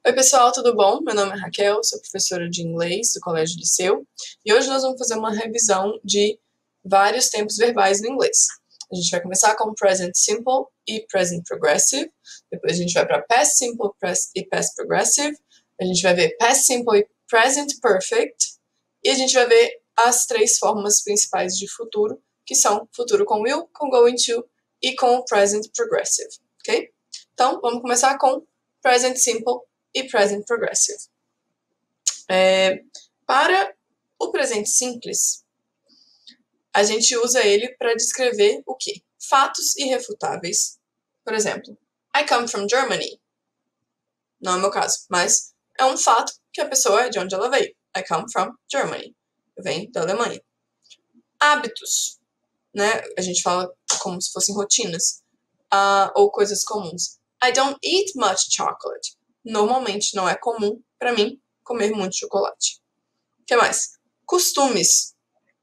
Oi pessoal, tudo bom? Meu nome é Raquel, sou professora de inglês do Colégio Liceu e hoje nós vamos fazer uma revisão de vários tempos verbais no inglês. A gente vai começar com Present Simple e Present Progressive, depois a gente vai para Past Simple e Past Progressive, a gente vai ver Past Simple e Present Perfect e a gente vai ver as três formas principais de futuro, que são futuro com will, com going to e com Present Progressive, ok? Então, vamos começar com Present Simple e Present Progressive. Para o presente simples, a gente usa ele para descrever o quê? Fatos irrefutáveis. Por exemplo, I come from Germany. Não é o meu caso, mas é um fato que a pessoa é de onde ela veio. I come from Germany. Eu venho da Alemanha. Hábitos, né? A gente fala como se fossem rotinas ou coisas comuns. I don't eat much chocolate. Normalmente não é comum para mim comer muito chocolate. O que mais? Costumes.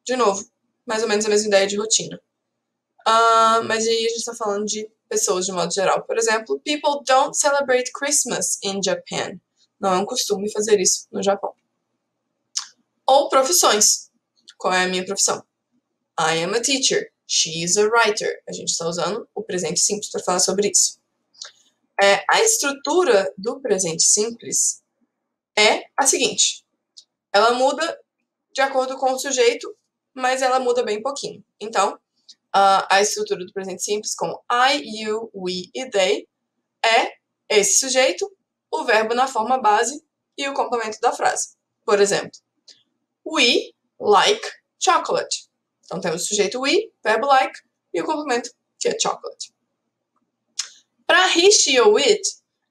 De novo, mais ou menos a mesma ideia de rotina. Mas aí a gente está falando de pessoas de modo geral. Por exemplo, people don't celebrate Christmas in Japan. Não é um costume fazer isso no Japão. Ou profissões. Qual é a minha profissão? I am a teacher. She is a writer. A gente está usando o presente simples para falar sobre isso. A estrutura do presente simples é a seguinte. Ela muda de acordo com o sujeito, mas ela muda bem pouquinho. Então, a estrutura do presente simples com I, you, we e they é esse sujeito, o verbo na forma base e o complemento da frase. Por exemplo, we like chocolate. Então, temos o sujeito we, verbo like e o complemento que é chocolate. Para he, she ou it,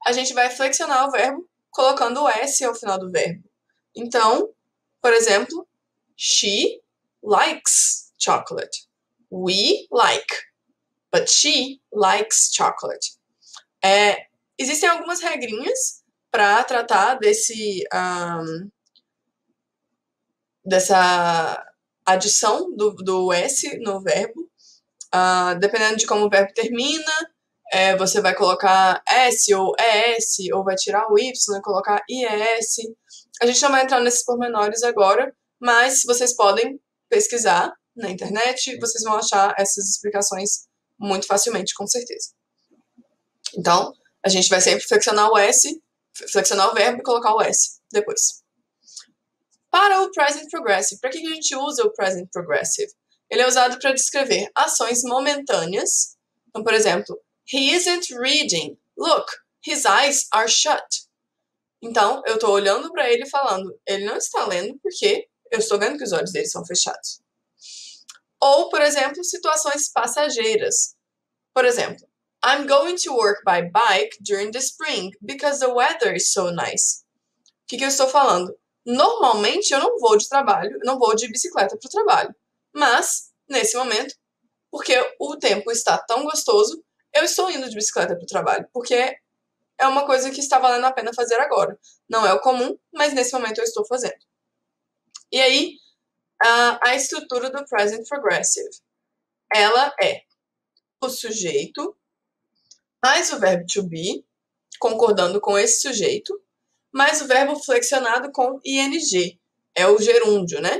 a gente vai flexionar o verbo colocando o S ao final do verbo. Então, por exemplo, she likes chocolate. We like, but she likes chocolate. Existem algumas regrinhas para tratar dessa adição do S no verbo. Dependendo de como o verbo termina, você vai colocar S ou ES, ou vai tirar o Y e colocar IES. A gente não vai entrar nesses pormenores agora, mas vocês podem pesquisar na internet, vocês vão achar essas explicações muito facilmente, com certeza. Então, a gente vai sempre flexionar o S, flexionar o verbo e colocar o S depois. Para o Present Progressive, para que a gente usa o Present Progressive? Ele é usado para descrever ações momentâneas. Então, por exemplo, he isn't reading. Look, his eyes are shut. Então, eu estou olhando para ele e falando, ele não está lendo porque eu estou vendo que os olhos dele são fechados. Ou, por exemplo, situações passageiras. Por exemplo, I'm going to work by bike during the spring because the weather is so nice. O que eu estou falando? Normalmente eu não vou de bicicleta para o trabalho. Mas, nesse momento, porque o tempo está tão gostoso, eu estou indo de bicicleta para o trabalho, porque é uma coisa que está valendo a pena fazer agora. Não é o comum, mas nesse momento eu estou fazendo. E aí, a estrutura do Present Progressive. Ela é o sujeito, mais o verbo to be, concordando com esse sujeito, mais o verbo flexionado com ing. É o gerúndio, né?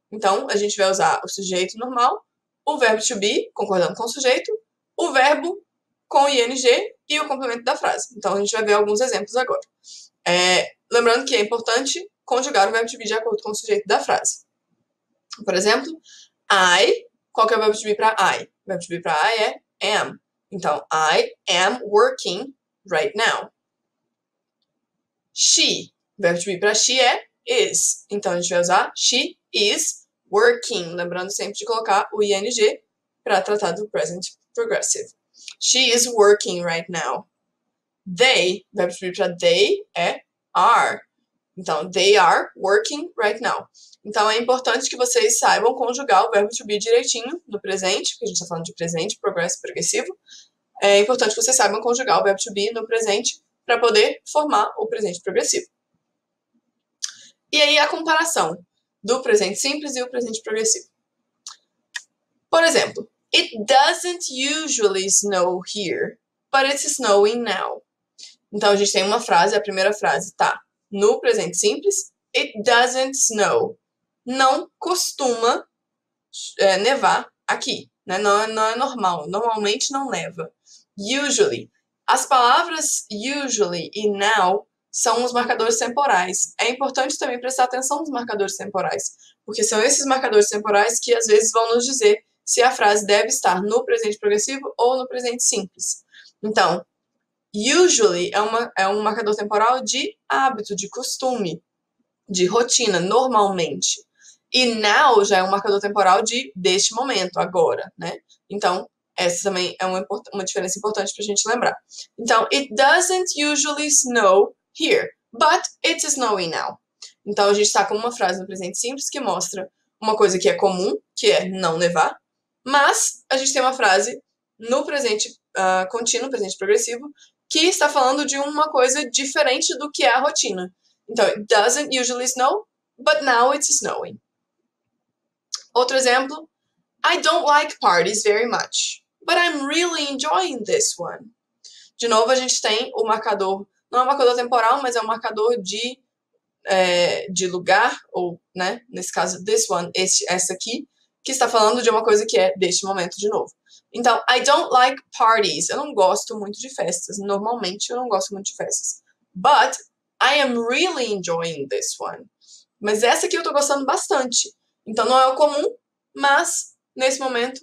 Então, a gente vai usar o sujeito normal, o verbo to be, concordando com o sujeito, o verbo com ing e o complemento da frase. Então, a gente vai ver alguns exemplos agora. Lembrando que é importante conjugar o verbo to be de acordo com o sujeito da frase. Por exemplo, I, qual que é o verbo to be para I? O verbo to be para I é am. Então, I am working right now. She, o verbo to be para she é is. Então, a gente vai usar she is working. Lembrando sempre de colocar o ing para tratar do present progressive. She is working right now. They, o verbo to be para they é are. Então, they are working right now. Então, é importante que vocês saibam conjugar o verbo to be direitinho no presente, porque a gente está falando de presente, progressivo. É importante que vocês saibam conjugar o verbo to be no presente para poder formar o presente progressivo. E aí, a comparação do presente simples e o presente progressivo. Por exemplo, it doesn't usually snow here, but it's snowing now. Então, a gente tem uma frase, a primeira frase tá no presente simples. It doesn't snow. Não costuma nevar aqui, né? Não é normal. Normalmente não neva. Usually. As palavras usually e now são os marcadores temporais. É importante também prestar atenção nos marcadores temporais, porque são esses marcadores temporais que às vezes vão nos dizer se a frase deve estar no presente progressivo ou no presente simples. Então, usually é um marcador temporal de hábito, de costume, de rotina, normalmente. E now já é um marcador temporal de deste momento, agora, né? Então, essa também é uma diferença importante pra gente lembrar. Então, it doesn't usually snow here, but it's snowing now. Então, a gente está com uma frase no presente simples que mostra uma coisa que é comum, que é não nevar, mas a gente tem uma frase no presente contínuo, presente progressivo, que está falando de uma coisa diferente do que é a rotina. Então, it doesn't usually snow, but now it's snowing. Outro exemplo, I don't like parties very much, but I'm really enjoying this one. De novo, a gente tem o marcador, não é um marcador temporal, mas é um marcador de lugar, ou, né, nesse caso, this one, essa aqui, que está falando de uma coisa que é deste momento de novo. Então, I don't like parties. Eu não gosto muito de festas. Normalmente, eu não gosto muito de festas. But I am really enjoying this one. Mas essa aqui eu tô gostando bastante. Então, não é o comum, mas, nesse momento,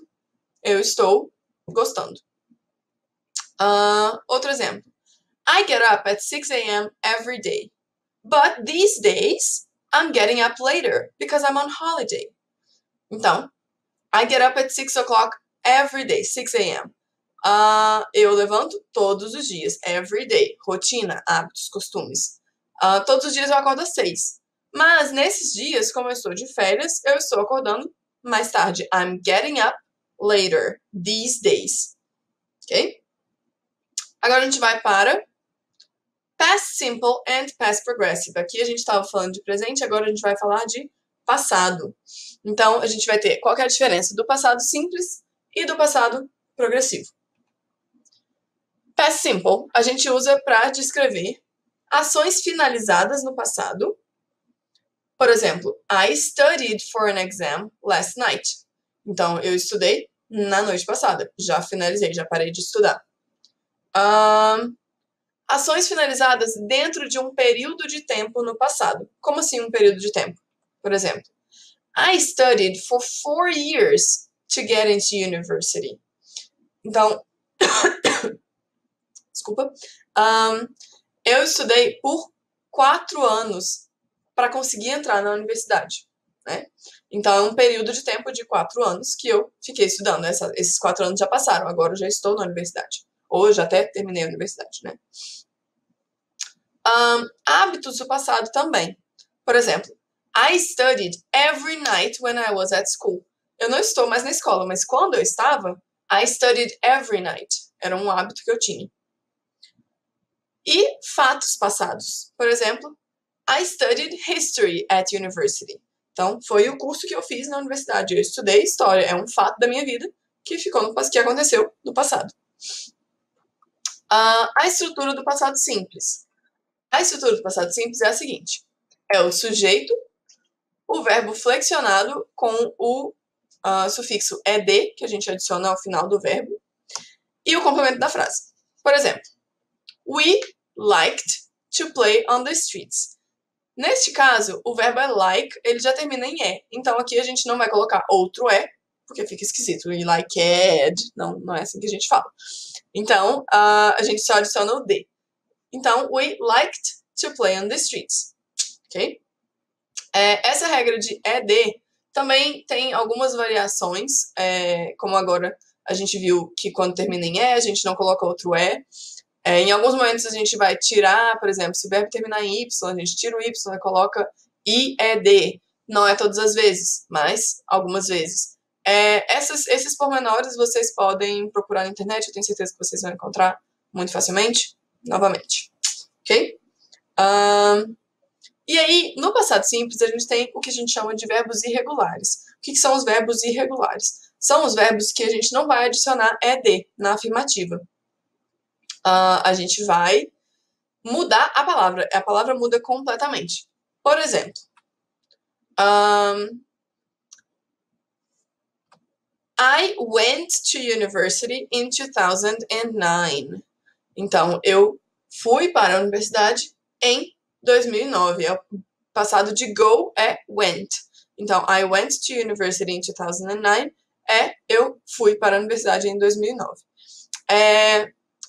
eu estou gostando. Outro exemplo. I get up at 6 a.m. every day. But these days, I'm getting up later because I'm on holiday. Então, I get up at 6 o'clock every day, 6 a.m. Eu levanto todos os dias, every day. Rotina, hábitos, costumes. Todos os dias eu acordo às 6. Mas nesses dias, como eu estou de férias, eu estou acordando mais tarde. I'm getting up later, these days. Ok? Agora a gente vai para past simple and past progressive. Aqui a gente estava falando de presente, agora a gente vai falar de passado. Então, a gente vai ter qual que é a diferença do passado simples e do passado progressivo. Past simple a gente usa para descrever ações finalizadas no passado. Por exemplo, I studied for an exam last night. Então, eu estudei na noite passada. Já finalizei, já parei de estudar. Ações finalizadas dentro de um período de tempo no passado. Como assim um período de tempo? Por exemplo, I studied for 4 years to get into university. Então, desculpa. Eu estudei por 4 anos para conseguir entrar na universidade, né? Então, é um período de tempo de 4 anos que eu fiquei estudando. Esses 4 anos já passaram, agora eu já estou na universidade. Ou eu já até terminei a universidade, né? Hábitos do passado também. Por exemplo, I studied every night when I was at school. Eu não estou mais na escola, mas quando eu estava, I studied every night. Era um hábito que eu tinha. E fatos passados. Por exemplo, I studied history at university. Então, foi o curso que eu fiz na universidade. Eu estudei história. É um fato da minha vida que aconteceu no passado. A estrutura do passado simples. A estrutura do passado simples é a seguinte. É o sujeito, o verbo flexionado com o sufixo ed, que a gente adiciona ao final do verbo, e o complemento da frase. Por exemplo, we liked to play on the streets. Neste caso, o verbo é like, ele já termina em e. Então, aqui a gente não vai colocar outro e, porque fica esquisito. We liked, não é assim que a gente fala. Então, a gente só adiciona o d. Então, we liked to play on the streets. Ok? Essa regra de ed também tem algumas variações, como agora a gente viu que quando termina em e, a gente não coloca outro e. Em alguns momentos a gente vai tirar, por exemplo, se o verbo terminar em y, a gente tira o y e coloca ied. Não é todas as vezes, mas algumas vezes. Esses pormenores vocês podem procurar na internet, eu tenho certeza que vocês vão encontrar muito facilmente, novamente. Ok? E aí, no passado simples, a gente tem o que a gente chama de verbos irregulares. O que são os verbos irregulares? São os verbos que a gente não vai adicionar ed na afirmativa. A gente vai mudar a palavra muda completamente. Por exemplo, I went to university in 2009. Então, eu fui para a universidade em 2009. O passado de go é went. Então, I went to university in 2009 é eu fui para a universidade em 2009.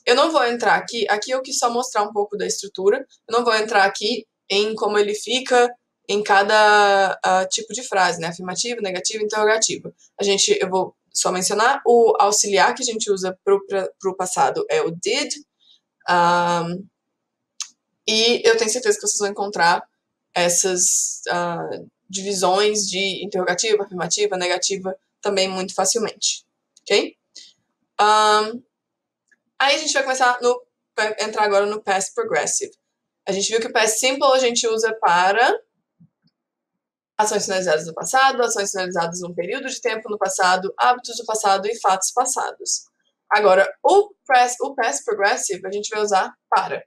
Eu não vou entrar aqui eu quis só mostrar um pouco da estrutura. Eu não vou entrar aqui em como ele fica em cada tipo de frase, né? Afirmativa, negativa, interrogativa. Eu vou só mencionar o auxiliar que a gente usa para o passado é o did. E eu tenho certeza que vocês vão encontrar essas divisões de interrogativa, afirmativa, negativa também muito facilmente, ok? Aí a gente vai entrar agora no past progressive. A gente viu que o past simple a gente usa para ações finalizadas no passado, ações finalizadas num período de tempo no passado, hábitos do passado e fatos passados. Agora, o past progressive a gente vai usar para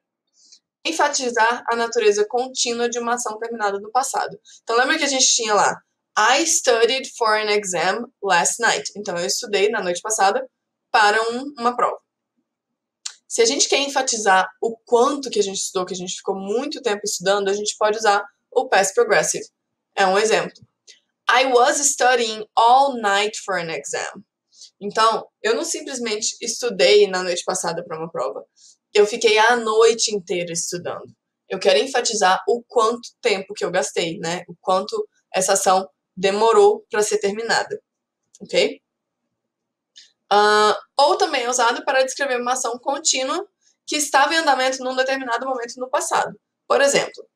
enfatizar a natureza contínua de uma ação terminada no passado. Então, lembra que a gente tinha lá I studied for an exam last night. Então, eu estudei na noite passada para uma prova. Se a gente quer enfatizar o quanto que a gente estudou, que a gente ficou muito tempo estudando, a gente pode usar o past progressive. É um exemplo. I was studying all night for an exam. Então, eu não simplesmente estudei na noite passada para uma prova. Eu fiquei a noite inteira estudando. Eu quero enfatizar o quanto tempo que eu gastei, né? O quanto essa ação demorou para ser terminada. Ok? Ou também é usado para descrever uma ação contínua que estava em andamento num determinado momento no passado. Por exemplo,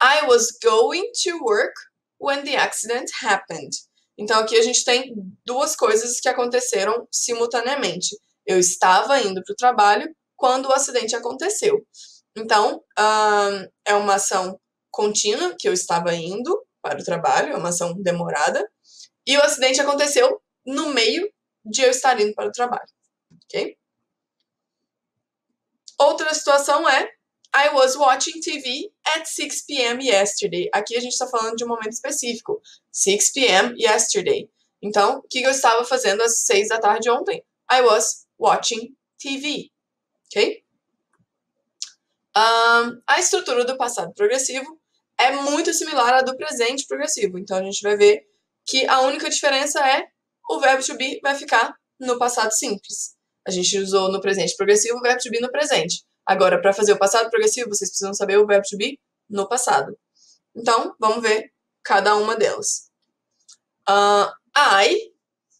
I was going to work when the accident happened. Então, aqui a gente tem duas coisas que aconteceram simultaneamente. Eu estava indo para o trabalho quando o acidente aconteceu. Então, é uma ação contínua, que eu estava indo para o trabalho, é uma ação demorada, e o acidente aconteceu no meio de eu estar indo para o trabalho. Ok? Outra situação é I was watching TV at 6 p.m. yesterday. Aqui a gente está falando de um momento específico. 6 p.m. yesterday. Então, o que eu estava fazendo às 6 da tarde ontem? I was watching TV. Ok? A estrutura do passado progressivo é muito similar à do presente progressivo. Então, a gente vai ver que a única diferença é o verbo to be vai ficar no passado simples. A gente usou no presente progressivo o verbo to be no presente. Agora, para fazer o passado progressivo, vocês precisam saber o verbo to be no passado. Então, vamos ver cada uma delas. I,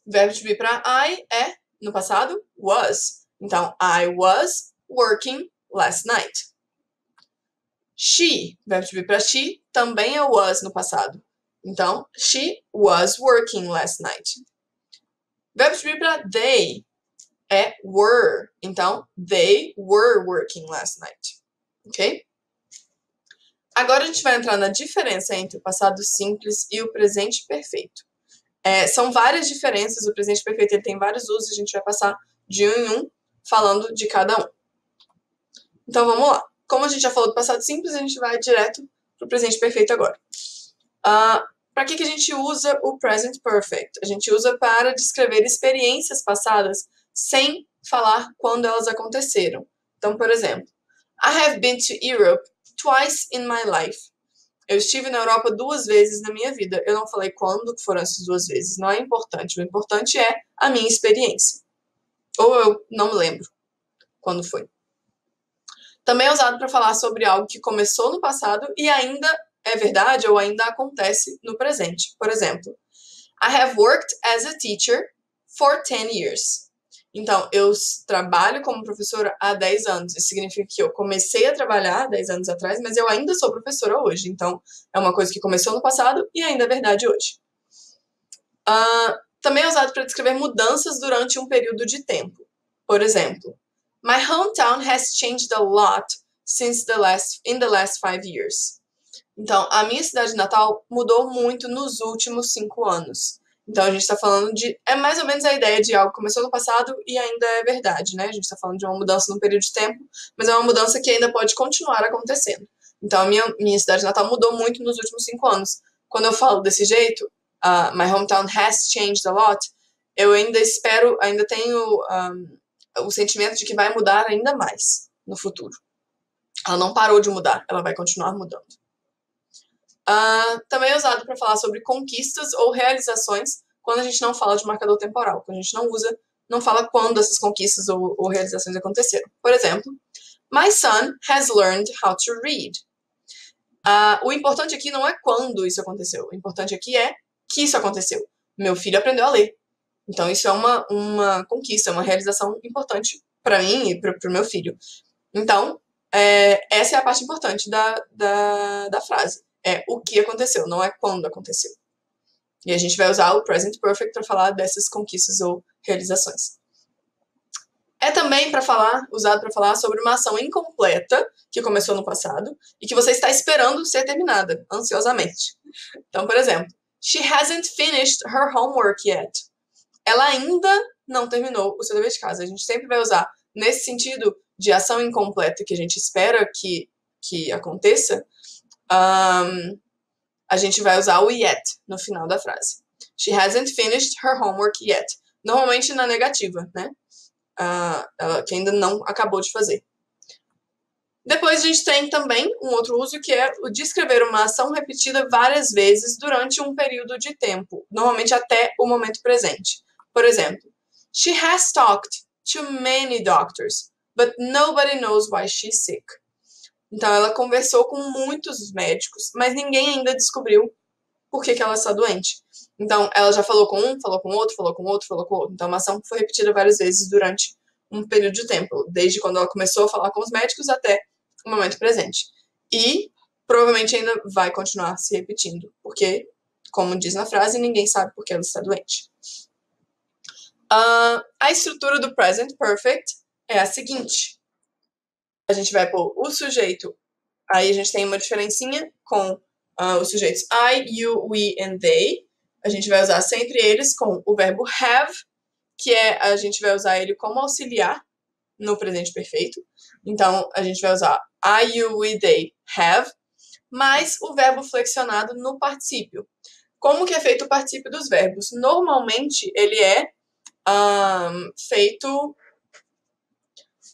verbo to be para I é, no passado, was. Então, I was working last night. She, verbo to be para she, também é was no passado. Então, she was working last night. Verbo to be para they é were. Então, they were working last night. Ok? Agora a gente vai entrar na diferença entre o passado simples e o presente perfeito. São várias diferenças. O presente perfeito ele tem vários usos. A gente vai passar de um em um, falando de cada um. Então, vamos lá. Como a gente já falou do passado simples, a gente vai direto para o presente perfeito agora. Para que a gente usa o present perfect? A gente usa para descrever experiências passadas sem falar quando elas aconteceram. Então, por exemplo, I have been to Europe twice in my life. Eu estive na Europa 2 vezes na minha vida. Eu não falei quando foram essas 2 vezes. Não é importante. O importante é a minha experiência. Ou eu não me lembro quando foi. Também é usado para falar sobre algo que começou no passado e ainda é verdade ou ainda acontece no presente. Por exemplo, I have worked as a teacher for 10 years. Então, eu trabalho como professora há 10 anos. Isso significa que eu comecei a trabalhar 10 anos atrás, mas eu ainda sou professora hoje. Então, é uma coisa que começou no passado e ainda é verdade hoje. Também é usado para descrever mudanças durante um período de tempo. Por exemplo, my hometown has changed a lot in the last 5 years. Então, a minha cidade natal mudou muito nos últimos 5 anos. Então, a gente está falando de... É mais ou menos a ideia de algo que começou no passado e ainda é verdade, né? A gente está falando de uma mudança num período de tempo, mas é uma mudança que ainda pode continuar acontecendo. Então, a minha cidade natal mudou muito nos últimos 5 anos. Quando eu falo desse jeito, my hometown has changed a lot, eu ainda espero, ainda tenho o sentimento de que vai mudar ainda mais no futuro. Ela não parou de mudar, ela vai continuar mudando. Também é usado para falar sobre conquistas ou realizações quando a gente não fala de marcador temporal, quando a gente não fala quando essas conquistas ou realizações aconteceram. Por exemplo, my son has learned how to read. O importante aqui não é quando isso aconteceu, o importante aqui é que isso aconteceu. Meu filho aprendeu a ler. Então, isso é uma conquista, uma realização importante para mim e para o meu filho. Então, essa é a parte importante da frase. É o que aconteceu, não é quando aconteceu. E a gente vai usar o present perfect para falar dessas conquistas ou realizações. É também usado para falar sobre uma ação incompleta que começou no passado e que você está esperando ser terminada, ansiosamente. Então, por exemplo, she hasn't finished her homework yet. Ela ainda não terminou o seu dever de casa. A gente sempre vai usar nesse sentido de ação incompleta que a gente espera que aconteça, a gente vai usar o yet no final da frase. She hasn't finished her homework yet. Normalmente na negativa, né? Ela que ainda não acabou de fazer. Depois a gente tem também um outro uso que é o descrever uma ação repetida várias vezes durante um período de tempo, normalmente até o momento presente. Por exemplo, she has talked to many doctors, but nobody knows why she's sick. Então, ela conversou com muitos médicos, mas ninguém ainda descobriu por que ela está doente. Então, ela já falou com um, falou com outro, falou com outro, falou com outro. Então, uma ação foi repetida várias vezes durante um período de tempo, desde quando ela começou a falar com os médicos até o momento presente. E provavelmente ainda vai continuar se repetindo, porque, como diz na frase, ninguém sabe por que ela está doente. A estrutura do present perfect é a seguinte. A gente vai pôr o sujeito, aí a gente tem uma diferencinha com os sujeitos I, you, we and they. A gente vai usar sempre eles com o verbo have, que a gente vai usar ele como auxiliar no presente perfeito. Então, a gente vai usar I, you, we, they have, mais o verbo flexionado no particípio. Como que é feito o particípio dos verbos? Normalmente, ele é feito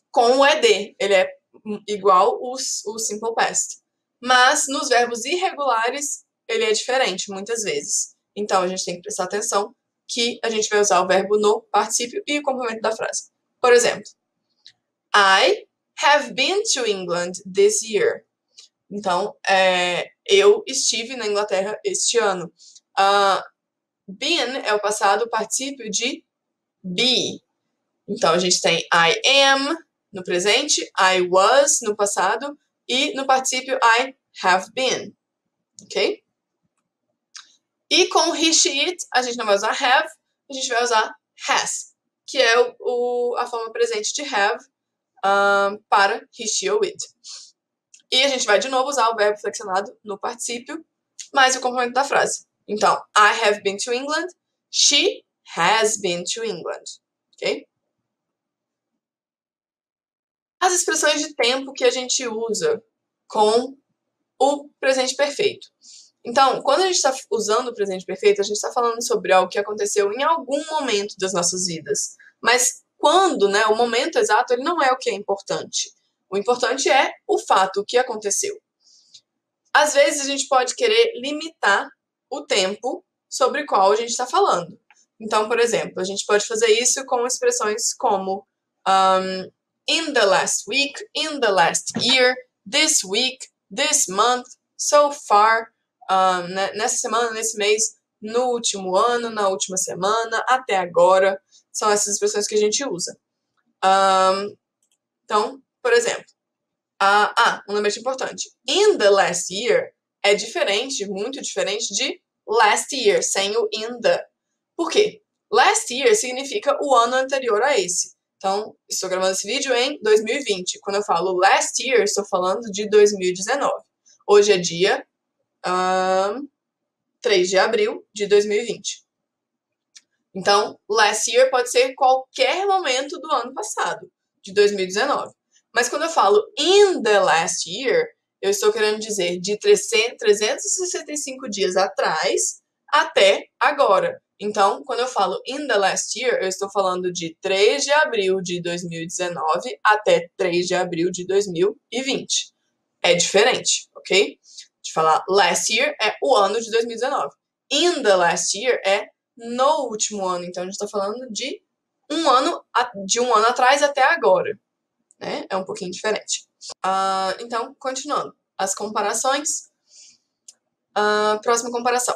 com o ed. Ele é igual o simple past. Mas, nos verbos irregulares, ele é diferente, muitas vezes. Então, a gente tem que prestar atenção que a gente vai usar o verbo no particípio e o complemento da frase. Por exemplo, I have been to England this year. Então, eu estive na Inglaterra este ano. Been é o passado particípio de be. Então, a gente tem I am no presente, I was no passado e no particípio I have been. Ok? E com he, she, it, a gente não vai usar have, a gente vai usar has, que é a forma presente de have para he, she ou it. E a gente vai de novo usar o verbo flexionado no particípio, mais o complemento da frase. Então, I have been to England, she has been to England. Ok? As expressões de tempo que a gente usa com o presente perfeito. Então, quando a gente está usando o presente perfeito, a gente está falando sobre algo que aconteceu em algum momento das nossas vidas. Mas quando, né, o momento exato, ele não é o que é importante. O importante é o fato, o que aconteceu. Às vezes, a gente pode querer limitar o tempo sobre o qual a gente está falando. Então, por exemplo, a gente pode fazer isso com expressões como in the last week, in the last year, this week, this month, so far, nessa semana, nesse mês, no último ano, na última semana, até agora. São essas expressões que a gente usa. Então, por exemplo, um lembrete importante. In the last year é diferente, muito diferente de last year, sem o in the. Por quê? Last year significa o ano anterior a esse. Então, estou gravando esse vídeo em 2020. Quando eu falo last year, estou falando de 2019. Hoje é dia 3 de abril de 2020. Então, last year pode ser qualquer momento do ano passado, de 2019. Mas quando eu falo in the last year, eu estou querendo dizer de 365 dias atrás até agora. Então, quando eu falo in the last year, eu estou falando de 3 de abril de 2019 até 3 de abril de 2020. É diferente, ok? De falar last year é o ano de 2019. In the last year é no último ano. Então, a gente está falando de um ano atrás até agora. Né? É um pouquinho diferente. Então, continuando. As comparações. Próxima comparação.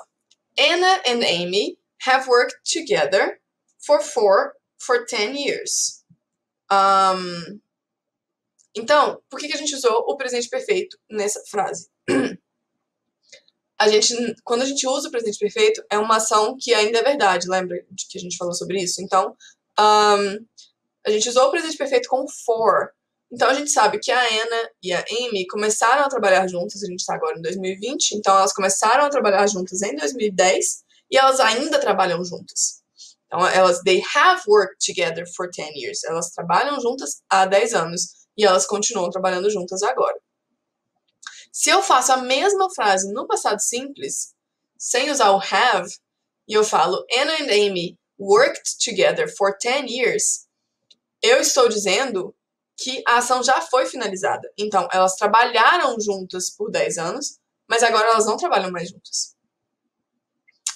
Anna and Amy have worked together for 10 years. Então, por que a gente usou o presente perfeito nessa frase? Quando a gente usa o presente perfeito, é uma ação que ainda é verdade. Lembra de que a gente falou sobre isso? Então, a gente usou o presente perfeito com for. Então, a gente sabe que a Anna e a Amy começaram a trabalhar juntas, a gente está agora em 2020, então elas começaram a trabalhar juntas em 2010 e elas ainda trabalham juntas. Então, they have worked together for 10 years. Elas trabalham juntas há 10 anos e elas continuam trabalhando juntas agora. Se eu faço a mesma frase no passado simples, sem usar o have, e eu falo Anna and Amy worked together for 10 years, eu estou dizendo que a ação já foi finalizada. Então, elas trabalharam juntas por 10 anos, mas agora elas não trabalham mais juntas.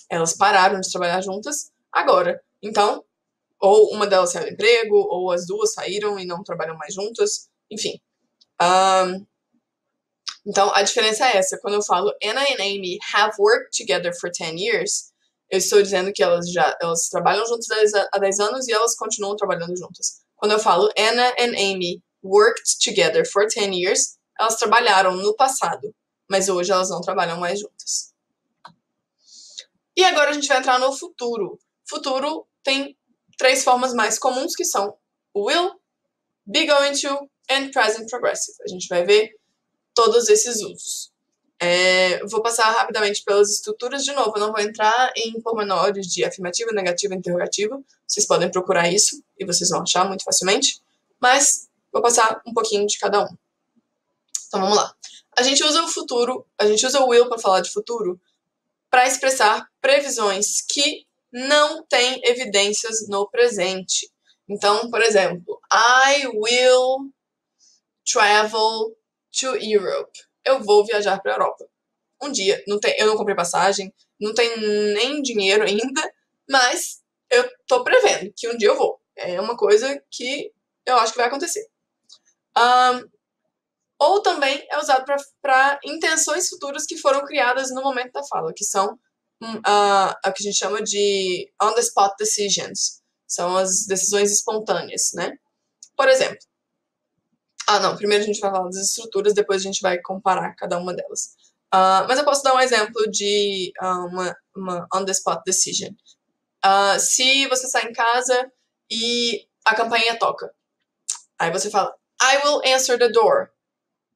Elas pararam de trabalhar juntas agora. Então, ou uma delas saiu do emprego, ou as duas saíram e não trabalham mais juntas. Enfim. Então, a diferença é essa. Quando eu falo Anna and Amy have worked together for 10 years, eu estou dizendo que elas trabalham juntas há 10 anos e elas continuam trabalhando juntas. Quando eu falo Anna and Amy worked together for 10 years, elas trabalharam no passado, mas hoje elas não trabalham mais juntas. E agora a gente vai entrar no futuro. Futuro tem 3 formas mais comuns, que são will, be going to, and present progressive. A gente vai ver todos esses usos. Vou passar rapidamente pelas estruturas de novo. Eu não vou entrar em pormenores de afirmativo, negativo e interrogativo. Vocês podem procurar isso e vocês vão achar muito facilmente. Mas vou passar um pouquinho de cada um. Então vamos lá. A gente usa o futuro, a gente usa o will para falar de futuro para expressar previsões que não têm evidências no presente. Então, por exemplo, I will travel to Europe. Eu vou viajar para a Europa. Um dia. Eu não comprei passagem, não tenho nem dinheiro ainda, mas eu tô prevendo que um dia eu vou. É uma coisa que eu acho que vai acontecer. Ou também é usado para intenções futuras que foram criadas no momento da fala, que são a que a gente chama de on-the-spot decisions. São as decisões espontâneas, né? Por exemplo, primeiro a gente vai falar das estruturas, depois a gente vai comparar cada uma delas. Mas eu posso dar um exemplo de uma on-the-spot decision. Se você está em casa e a campainha toca, aí você fala, I will answer the door.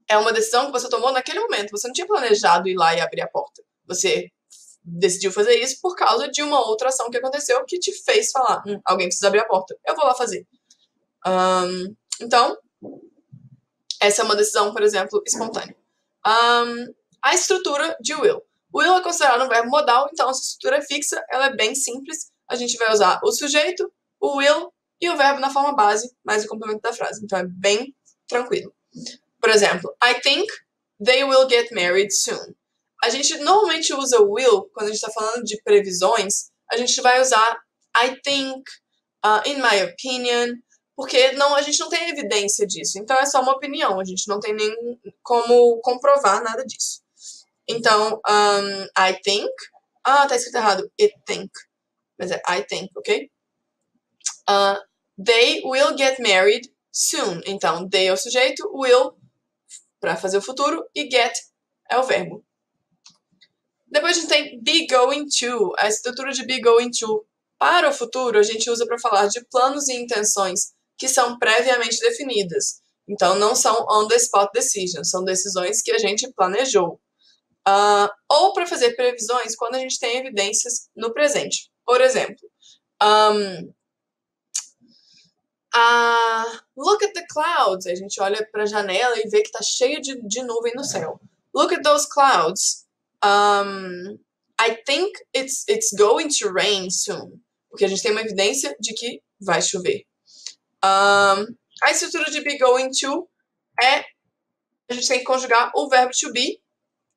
É uma decisão que você tomou naquele momento. Você não tinha planejado ir lá e abrir a porta. Você decidiu fazer isso por causa de uma outra ação que aconteceu que te fez falar, alguém precisa abrir a porta. Eu vou lá fazer. Então, essa é uma decisão, por exemplo, espontânea. A estrutura de will. Will é considerado um verbo modal, então essa estrutura é fixa, ela é bem simples. A gente vai usar o sujeito, o will e o verbo na forma base, mais o complemento da frase. Então é bem tranquilo. Por exemplo, I think they will get married soon. A gente normalmente usa o will quando a gente está falando de previsões. A gente vai usar I think, in my opinion, porque a gente não tem evidência disso. Então é só uma opinião, a gente não tem nem como comprovar nada disso. Então, I think. Tá escrito errado. It think. Mas é I think, ok? They will get married soon. Então, they é o sujeito, will para fazer o futuro e get é o verbo. Depois a gente tem be going to. A estrutura de be going to para o futuro a gente usa para falar de planos e intenções que são previamente definidas. Então, não são on-the-spot decisions, são decisões que a gente planejou. Ou para fazer previsões quando a gente tem evidências no presente. Por exemplo, Look at the clouds. A gente olha para a janela e vê que tá cheio de nuvem no céu. Look at those clouds. I think it's going to rain soon. Porque a gente tem uma evidência de que vai chover. A estrutura de be going to a gente tem que conjugar o verbo to be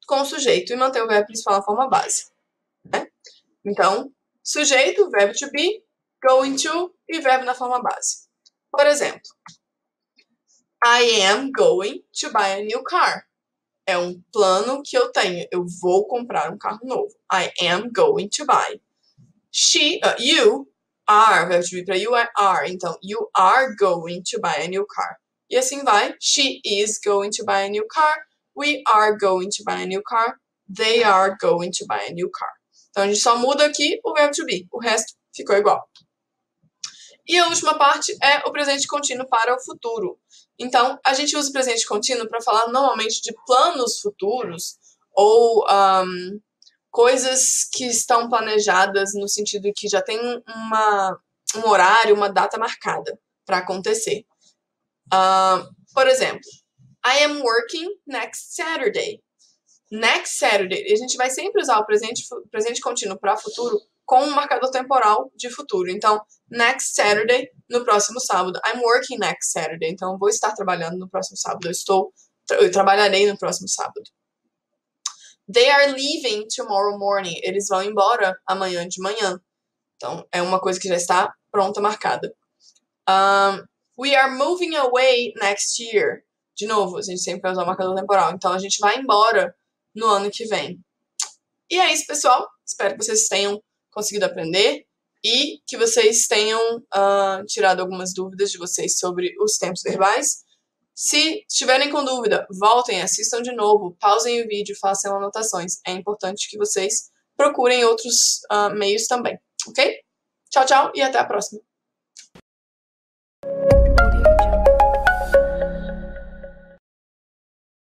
com o sujeito e manter o verbo principal na forma base. Né? Então, sujeito, verbo to be, going to e verbo na forma base. Por exemplo, I am going to buy a new car. É um plano que eu tenho. Eu vou comprar um carro novo. I am going to buy. You are, verbo to be para you é are. Então, you are going to buy a new car. E assim vai. She is going to buy a new car. We are going to buy a new car. They are going to buy a new car. Então, a gente só muda aqui o verbo to be. O resto ficou igual. E a última parte é o presente contínuo para o futuro. Então, a gente usa o presente contínuo para falar normalmente de planos futuros ou coisas que estão planejadas no sentido que já tem um horário, uma data marcada para acontecer. Por exemplo, I am working next Saturday. Next Saturday. A gente vai sempre usar o presente contínuo para futuro com um marcador temporal de futuro. Então, next Saturday, no próximo sábado. I'm working next Saturday. Então, vou estar trabalhando no próximo sábado. Eu trabalharei no próximo sábado. They are leaving tomorrow morning. Eles vão embora amanhã de manhã. Então, é uma coisa que já está pronta, marcada. We are moving away next year. De novo, a gente sempre vai usar o marcador temporal. Então, a gente vai embora no ano que vem. E é isso, pessoal. Espero que vocês tenham conseguido aprender e que vocês tenham tirado algumas dúvidas de vocês sobre os tempos verbais. Se estiverem com dúvida, voltem, assistam de novo, pausem o vídeo, façam anotações. É importante que vocês procurem outros meios também, ok? Tchau, tchau e até a próxima.